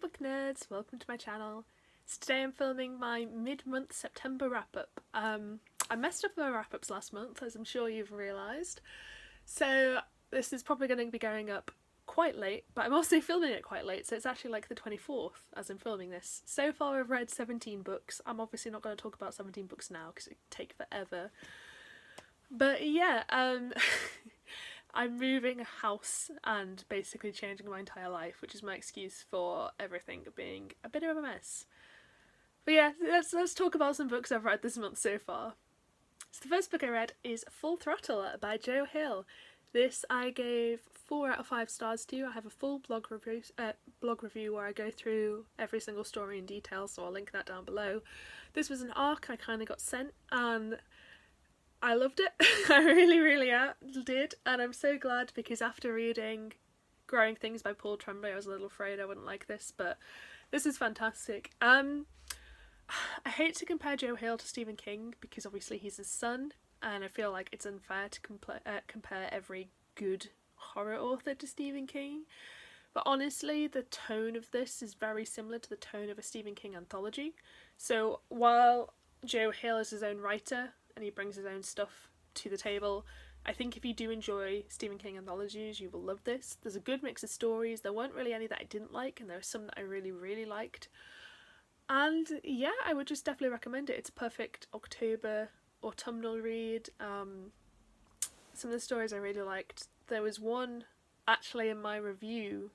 book nerds, welcome to my channel. So today I'm filming my mid-month September wrap-up. I messed up my wrap-ups last month, as I'm sure you've realised. So this is probably going to be going up quite late, but I'm also filming it quite late, so it's actually like the 24th as I'm filming this. So far I've read 17 books. I'm obviously not going to talk about 17 books now because it would take forever. But yeah, I'm moving house and basically changing my entire life, which is my excuse for everything being a bit of a mess. But yeah, let's talk about some books I've read this month so far. So the first book I read is Full Throttle by Jo Hill. This I gave 4 out of 5 stars to. I have a full blog review where I go through every single story in detail, so I'll link that down below. This was an arc I kind of got sent and I loved it. I really did, and I'm so glad because after reading Growing Things by Paul Tremblay I was a little afraid I wouldn't like this, but this is fantastic. I hate to compare Jo Hill to Stephen King because obviously he's his son, and I feel like it's unfair to compare every good horror author to Stephen King, but honestly the tone of this is very similar to the tone of a Stephen King anthology. So while Jo Hill is his own writer and he brings his own stuff to the table, I think if you do enjoy Stephen King anthologies you will love this. There's a good mix of stories. There weren't really any that I didn't like, and there were some that I really liked. And yeah, I would just definitely recommend it. It's a perfect October autumnal read. Some of the stories I really liked. There was one actually in my review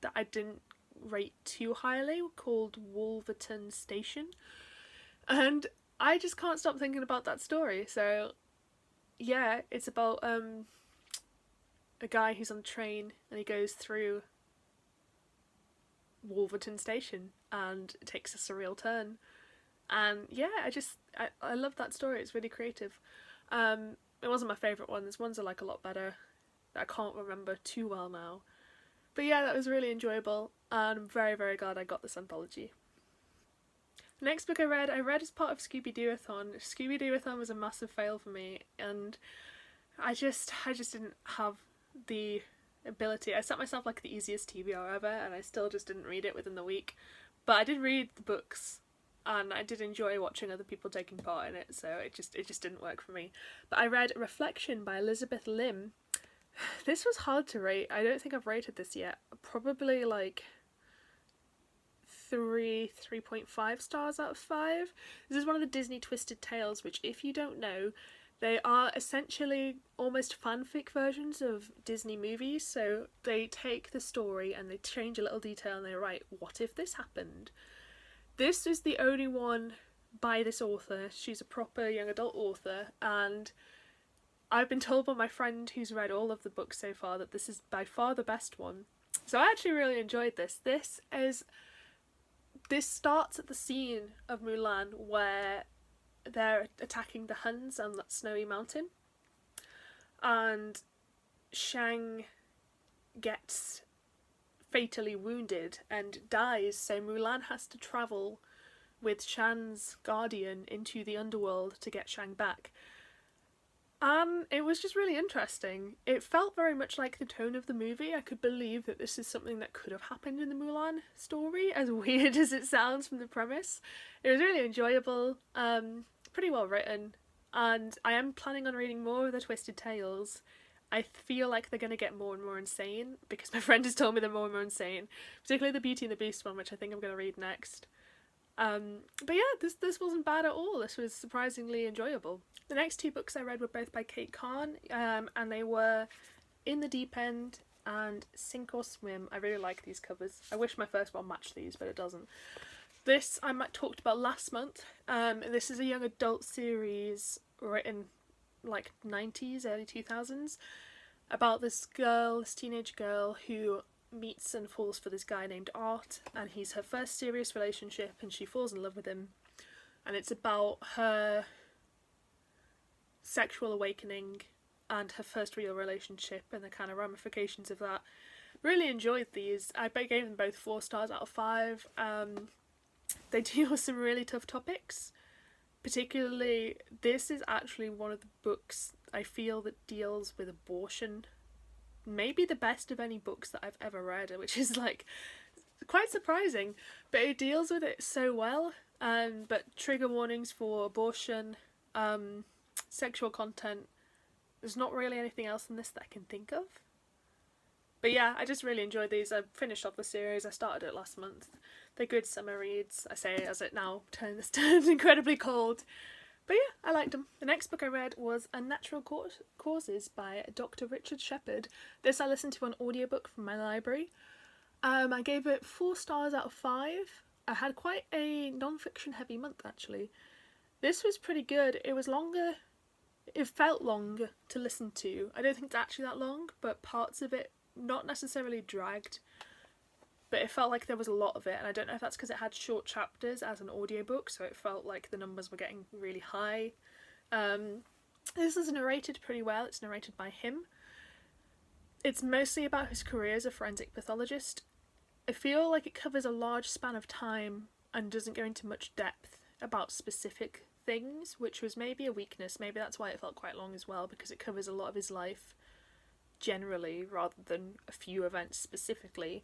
that I didn't rate too highly called Wolverton Station, and I just can't stop thinking about that story. So yeah, it's about a guy who's on the train and he goes through Wolverton Station and it takes a surreal turn. And yeah, I love that story. It's really creative. It wasn't my favourite one. There's ones I like a lot better that I can't remember too well now. But yeah, that was really enjoyable and I'm very glad I got this anthology. The next book I read as part of Scooby-Doo-a-thon. Scooby-Doo-a-thon was a massive fail for me, and I just didn't have the ability. I set myself like the easiest TBR ever and I still just didn't read it within the week. But I did read the books and I did enjoy watching other people taking part in it, so it just didn't work for me. But I read Reflection by Elizabeth Lim. This was hard to rate. I don't think I've rated this yet. Probably like 3.5 stars out of 5. This is one of the Disney Twisted Tales, which if you don't know, they are essentially almost fanfic versions of Disney movies. So they take the story and they change a little detail and they write, what if this happened? This is the only one by this author. She's a proper young adult author, and I've been told by my friend who's read all of the books so far that this is by far the best one. So I actually really enjoyed this. This starts at the scene of Mulan where they're attacking the Huns on that snowy mountain, and Shang gets fatally wounded and dies, so Mulan has to travel with Shan's guardian into the underworld to get Shang back. It was just really interesting. It felt very much like the tone of the movie. I could believe that this is something that could have happened in the Mulan story, as weird as it sounds from the premise. It was really enjoyable, pretty well written, and I am planning on reading more of the Twisted Tales. I feel like they're going to get more and more insane because my friend has told me they're more and more insane, particularly the Beauty and the Beast one, which I think I'm going to read next. But yeah, this wasn't bad at all. This was surprisingly enjoyable. The next 2 books I read were both by Cann, and they were In the Deep End and Sink or Swim. I really like these covers. I wish my first one matched these, but it doesn't. This I talked about last month. This is a young adult series written like 90s, early 2000s, about this teenage girl who meets and falls for this guy named Art, and he's her first serious relationship and she falls in love with him, and it's about her sexual awakening and her first real relationship and the kind of ramifications of that. Really enjoyed these. I gave them both 4 stars out of 5. They deal with some really tough topics. Particularly, this is actually one of the books I feel that deals with abortion maybe the best of any books that I've ever read, which is like quite surprising, but it deals with it so well. But trigger warnings for abortion, sexual content. There's not really anything else in this that I can think of. But yeah, I just really enjoyed these. I finished off the series. I started it last month. They're good summer reads. I say as it now turns incredibly cold. But yeah, I liked them. The next book I read was Unnatural Causes by Dr. Richard Shepherd. This I listened to on audiobook from my library. I gave it 4 stars out of 5. I had quite a non-fiction heavy month actually. This was pretty good. It was longer. It felt longer to listen to. I don't think it's actually that long, but parts of it not necessarily dragged. But it felt like there was a lot of it, and I don't know if that's because it had short chapters as an audiobook, so it felt like the numbers were getting really high. This is narrated pretty well. It's narrated by him. It's mostly about his career as a forensic pathologist. I feel like it covers a large span of time and doesn't go into much depth about specific things, which was maybe a weakness. Maybe that's why it felt quite long as well, because it covers a lot of his life generally rather than a few events specifically.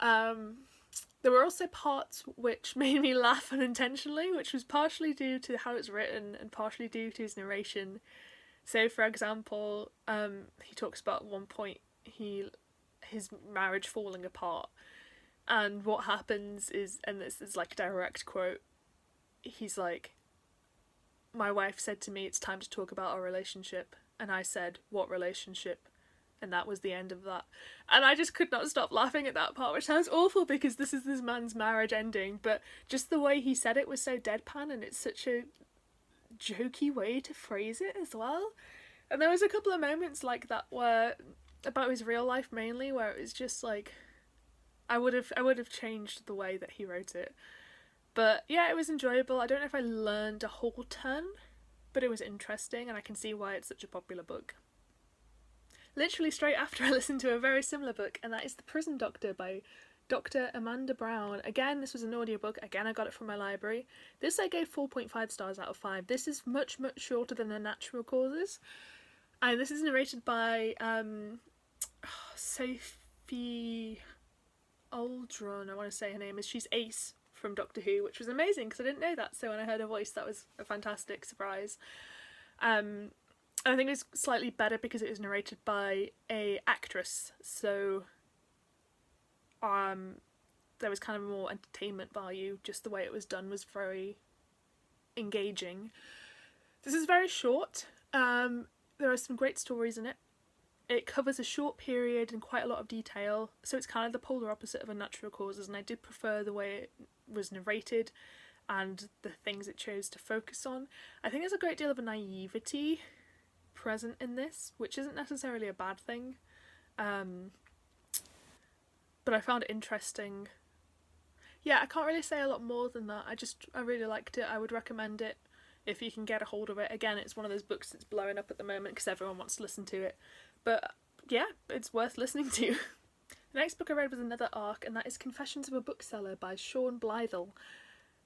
There were also parts which made me laugh unintentionally, which was partially due to how it's written and partially due to his narration. So, for example, he talks about at one point his marriage falling apart, and what happens is, and this is like a direct quote, he's like, "My wife said to me, it's time to talk about our relationship, and I said, what relationship? And that was the end of that." And I just could not stop laughing at that part, which sounds awful because this is this man's marriage ending, but just the way he said it was so deadpan, and it's such a jokey way to phrase it as well. And there was a couple of moments like that where, about his real life mainly, where it was just like, I would have changed the way that he wrote it. But yeah, it was enjoyable. I don't know if I learned a whole ton, but it was interesting, and I can see why it's such a popular book. Literally straight after, I listened to a very similar book, and that is The Prison Doctor by Dr. Amanda Brown. Again, this was an audiobook. Again, I got it from my library. This I gave 4.5 stars out of 5. This is much, much shorter than Unnatural Causes. And this is narrated by Sophie Aldron, I want to say her name is. She's Ace from Doctor Who, which was amazing because I didn't know that. So when I heard her voice, that was a fantastic surprise. I think it's slightly better because it was narrated by a actress, so there was kind of more entertainment value. Just the way it was done was very engaging. This is very short. There are some great stories in it. It covers a short period and quite a lot of detail, so it's kind of the polar opposite of Unnatural Causes, and I did prefer the way it was narrated and the things it chose to focus on. I think there's a great deal of a naivety present in this, which isn't necessarily a bad thing, but I found it interesting. Yeah, I can't really say a lot more than that. I really liked it. I would recommend it if you can get a hold of it. Again, it's one of those books that's blowing up at the moment because everyone wants to listen to it, but yeah, it's worth listening to. The next book I read was another arc, and that is Confessions of a Bookseller by Shaun Bythell.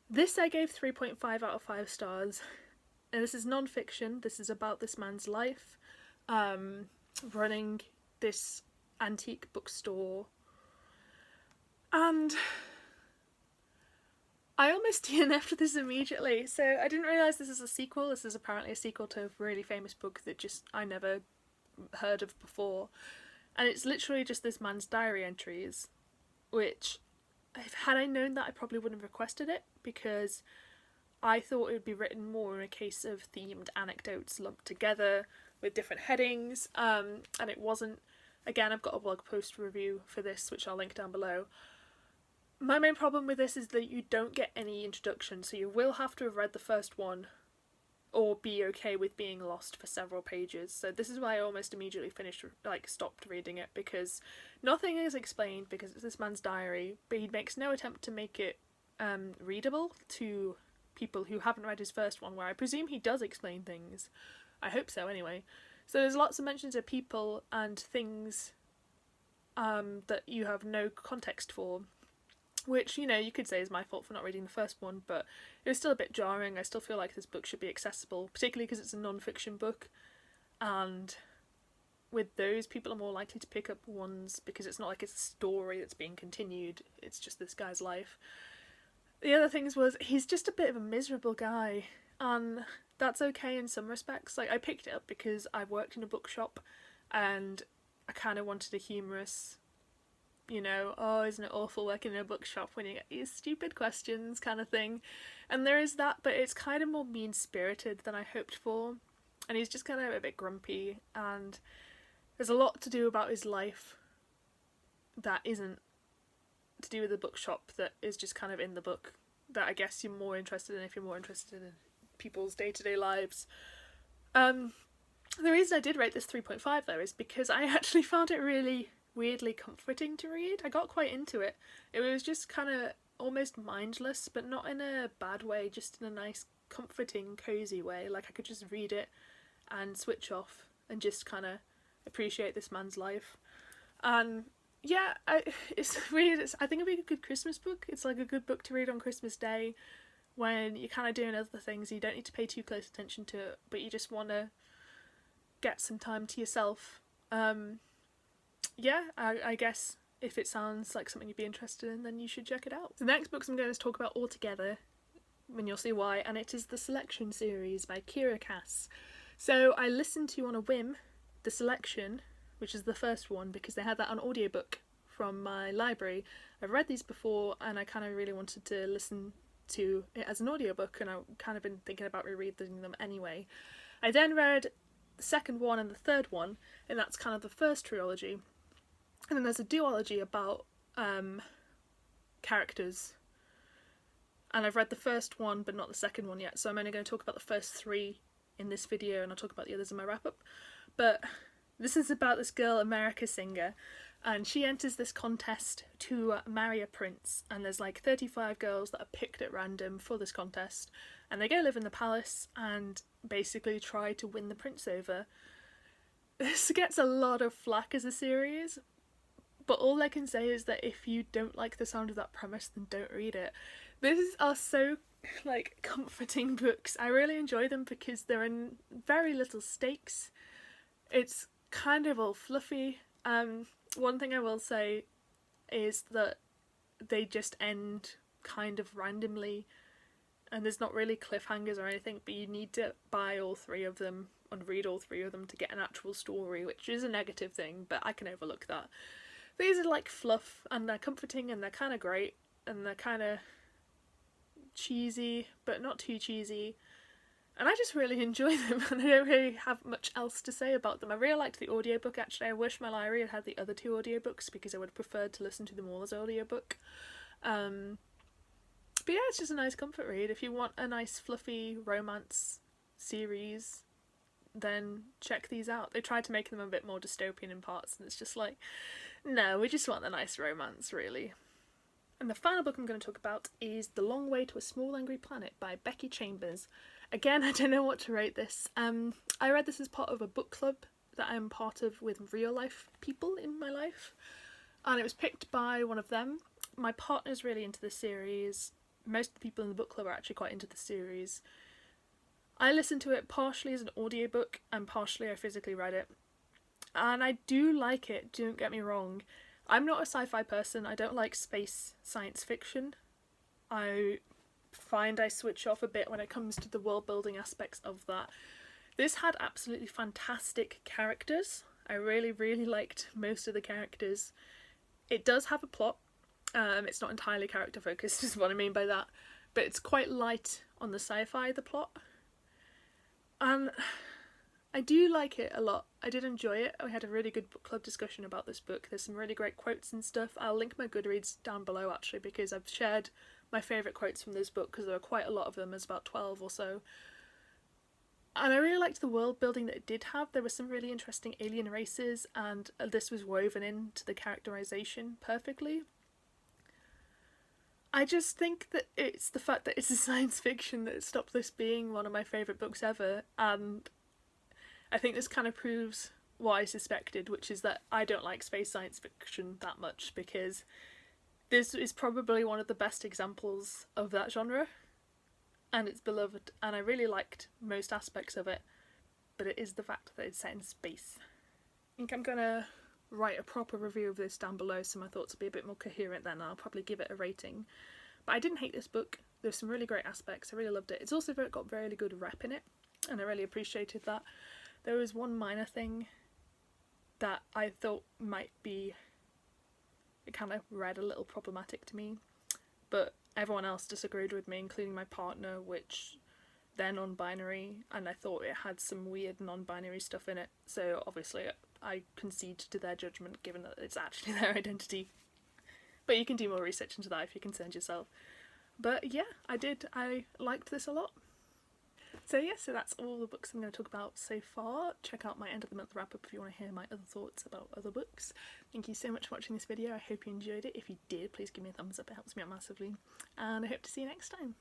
This I gave 3.5 out of 5 stars. And this is non-fiction. This is about this man's life, running this antique bookstore. And I almost DNF'd this immediately. So I didn't realise this is a sequel. This is apparently a sequel to a really famous book that I never heard of before. And it's literally just this man's diary entries, which, had I known that, I probably wouldn't have requested it, because I thought it would be written more in a case of themed anecdotes lumped together with different headings, and it wasn't. Again, I've got a blog post review for this, which I'll link down below. My main problem with this is that you don't get any introduction, so you will have to have read the first one or be okay with being lost for several pages. So this is why I almost immediately stopped reading it, because nothing is explained, because it's this man's diary, but he makes no attempt to make it readable to people who haven't read his first one, where I presume he does explain things. I hope so, anyway. So there's lots of mentions of people and things that you have no context for, which, you could say is my fault for not reading the first one, but it was still a bit jarring. I still feel like this book should be accessible, particularly because it's a non-fiction book, and with those, people are more likely to pick up ones because it's not like it's a story that's being continued, it's just this guy's life. The other things was, he's just a bit of a miserable guy, and that's okay in some respects. Like, I picked it up because I worked in a bookshop and I kind of wanted a humorous, you know, oh, isn't it awful working in a bookshop when you get these stupid questions kind of thing. And there is that, but it's kind of more mean-spirited than I hoped for. And he's just kind of a bit grumpy, and there's a lot to do about his life that isn't to do with the bookshop, that is just kind of in the book, that I guess you're more interested in if you're more interested in people's day-to-day lives. The reason I did rate this 3.5 though is because I actually found it really weirdly comforting to read. I got quite into it. It was just kind of almost mindless, but not in a bad way, just in a nice, comforting, cozy way. Like, I could just read it and switch off and just kind of appreciate this man's life. And yeah, it's weird. I think it'd be a good Christmas book. It's like a good book to read on Christmas Day when you're kind of doing other things. You don't need to pay too close attention to it, but you just want to get some time to yourself. Yeah, I guess if it sounds like something you'd be interested in, then you should check it out. The next books I'm going to talk about altogether, and you'll see why, and it is the Selection series by Kiera. So I listened to, on a whim, The Selection, which is the first one, because they had that on audiobook from my library. I've read these before and I kind of really wanted to listen to it as an audiobook, and I've kind of been thinking about rereading them anyway. I then read the second one and the third one, and that's kind of the first trilogy. And then there's a duology about characters. And I've read the first one but not the second one yet, so I'm only going to talk about the first three in this video, and I'll talk about the others in my wrap-up. But this is about this girl, America Singer, and she enters this contest to marry a prince, and there's like 35 girls that are picked at random for this contest, and they go live in the palace and basically try to win the prince over. This gets a lot of flack as a series, but all I can say is that if you don't like the sound of that premise, then don't read it. These are so, like, comforting books. I really enjoy them because they're in very little stakes. It's kind of all fluffy. One thing I will say is that they just end kind of randomly, and there's not really cliffhangers or anything, but you need to buy all three of them and read all three of them to get an actual story, which is a negative thing, but I can overlook that. These are like fluff, and they're comforting, and they're kind of great, and they're kind of cheesy, but not too cheesy. And I just really enjoy them, and I don't really have much else to say about them. I really liked the audiobook, actually. I wish my library had the other two audiobooks, because I would have preferred to listen to them all as audiobook. But yeah, it's just a nice comfort read. If you want a nice fluffy romance series, then check these out. They tried to make them a bit more dystopian in parts, and it's just like, no, we just want the nice romance, really. And the final book I'm going to talk about is The Long Way to a Small Angry Planet by Becky Chambers. Again, I don't know what to rate this. I read this as part of a book club that I'm part of with real life people in my life, and it was picked by one of them. My partner's really into the series. Most of the people in the book club are actually quite into the series. I listened to it partially as an audiobook and partially I physically read it. And I do like it, don't get me wrong. I'm not a sci-fi person, I don't like space science fiction. I find I switch off a bit when it comes to the world building aspects of that. This had absolutely fantastic characters. I really, really liked most of the characters. It does have a plot. It's not entirely character focused is what I mean by that, but it's quite light on the sci-fi, the plot. And I do like it a lot. I did enjoy it. We had a really good book club discussion about this book. There's some really great quotes and stuff. I'll link my Goodreads down below actually, because I've shared my favourite quotes from this book, because there are quite a lot of them. There's about 12 or so. And I really liked the world building that it did have. There were some really interesting alien races, and this was woven into the characterisation perfectly. I just think that it's the fact that it's a science fiction that stopped this being one of my favourite books ever, and I think this kind of proves what I suspected, which is that I don't like space science fiction that much, because this is probably one of the best examples of that genre, and it's beloved, and I really liked most aspects of it, but it is the fact that it's set in space. think I'm gonna write a proper review of this down below so my thoughts will be a bit more coherent then, and I'll probably give it a rating. But I didn't hate this book. There's some really great aspects. I really loved it. It's also got really good rep in it, and I really appreciated that. There was one minor thing that I thought might be, it kind of read a little problematic to me, but everyone else disagreed with me, including my partner, which they're non-binary, and I thought it had some weird non-binary stuff in it, so obviously I concede to their judgment given that it's actually their identity. But you can do more research into that if you're concerned yourself. But yeah, I liked this a lot. So yeah, so that's all the books I'm going to talk about so far. Check out my end of the month wrap up if you want to hear my other thoughts about other books. Thank you so much for watching this video. I hope you enjoyed it. If you did, please give me a thumbs up, it helps me out massively. And I hope to see you next time.